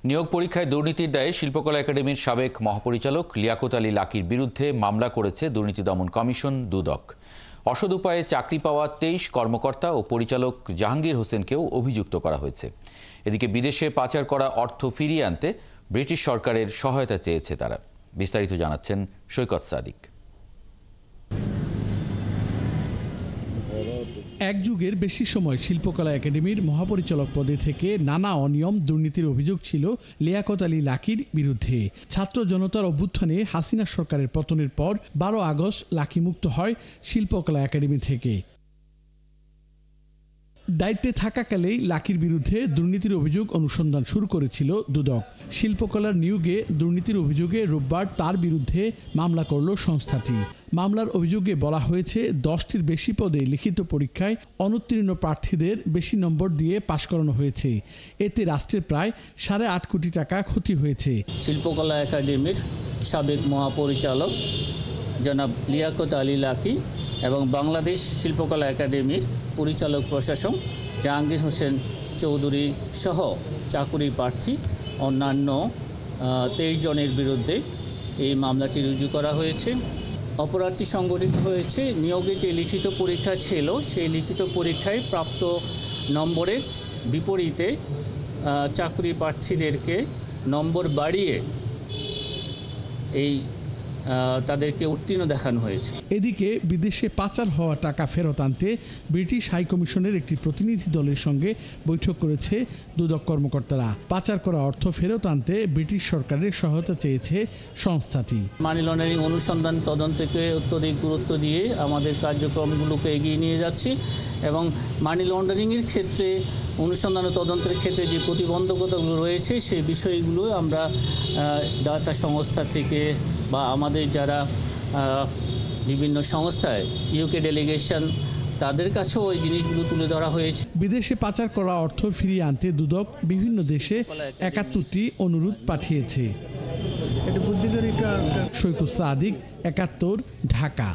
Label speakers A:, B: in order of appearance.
A: নিয়োগ পরীক্ষায় দুর্নীতির দায়ে শিল্পকলা একাডেমির সাবেক মহাপরিচালক লিয়াকত আলী লাকীর বিরুদ্ধে মামলা করেছে দুর্নীতি দমন কমিশন দুদক। অসৎ উপায়ে চাকরি পাওয়া ২৩ কর্মকর্তা ও পরিচালক জাহাঙ্গীর হোসেনকেও অভিযুক্ত করা হয়েছে। এদিকে বিদেশে পাচার করা অর্থ ফিরিয়ে আনতে ব্রিটিশ সরকারের সহায়তা চেয়েছে তারা। বিস্তারিত জানাচ্ছেন সৈকত সাদিক।
B: এক যুগের বেশি সময় শিল্পকলা একাডেমির মহাপরিচালক পদে থেকে নানা অনিয়ম দুর্নীতির অভিযোগ ছিল লিয়াকত আলী লাকীর বিরুদ্ধে। ছাত্র জনতার অভ্যুত্থানে হাসিনা সরকারের পতনের পর ১২ আগস্ট লাকী মুক্ত হয় শিল্পকলা একাডেমি থেকে। দায়িত্বে থাকাকালেই লাকীর বিরুদ্ধে দুর্নীতির অভিযোগ অনুসন্ধান শুরু করেছিল দুদক। শিল্পকলার নিয়োগে দুর্নীতির অভিযোগে রোববার তার বিরুদ্ধে মামলা করল সংস্থাটি। মামলার অভিযোগে বলা হয়েছে ১০টির বেশি পদে লিখিত পরীক্ষায় অনুত্তীর্ণ প্রার্থীদের বেশি নম্বর দিয়ে পাশ করানো হয়েছে। এতে রাষ্ট্রের প্রায় ৮.৫ কোটি টাকা ক্ষতি হয়েছে।
C: শিল্পকলা একাডেমির সাবেক মহাপরিচালক জনাব লিয়াকত আলী লাকী এবং বাংলাদেশ শিল্পকলা একাডেমির পরিচালক প্রশাসক জাহাঙ্গীর হোসেন চৌধুরী সহ চাকুরি প্রার্থী অন্যান্য ২৩ জনের বিরুদ্ধে এই মামলাটি রুজু করা হয়েছে। অপরাধটি সংগঠিত হয়েছে নিয়োগের যে লিখিত পরীক্ষা ছিল সেই লিখিত পরীক্ষায় প্রাপ্ত নম্বরের বিপরীতে চাকুরি প্রার্থীদেরকে নম্বর বাড়িয়ে তাদেরকে উত্তীর্ণ দেখানো হয়েছে।
B: এদিকে বিদেশে পাচার হওয়া টাকা ফেরত আনতে ব্রিটিশ হাইকমিশনের একটি প্রতিনিধি দলের সঙ্গে বৈঠক করেছে দুদক কর্মকর্তারা। পাচার করা অর্থ ফেরত আনতে ব্রিটিশ সরকারের সহায়তা চেয়েছে সংস্থাটি।
C: মানি লন্ডারিং অনুসন্ধান তদন্তকে অত্যধিক গুরুত্ব দিয়ে আমাদের কার্যক্রমগুলোকে এগিয়ে নিয়ে যাচ্ছি এবং মানি লন্ডারিংয়ের ক্ষেত্রে অনুসন্ধান ও তদন্তের ক্ষেত্রে যে প্রতিবন্ধকতাগুলো রয়েছে সেই বিষয়গুলো আমরা দাতা সংস্থা থেকে বা আমাদের যারা বিভিন্ন সংস্থায় ইউকে ডেলিগেশন তাদের কাছেও ওই জিনিসগুলো তুলে ধরা হয়েছে।
B: বিদেশে পাচার করা অর্থ ফিরিয়ে আনতে দুদক বিভিন্ন দেশে ৭১টি অনুরোধ পাঠিয়েছে। সৈকত সাদিক, ৭১, ঢাকা।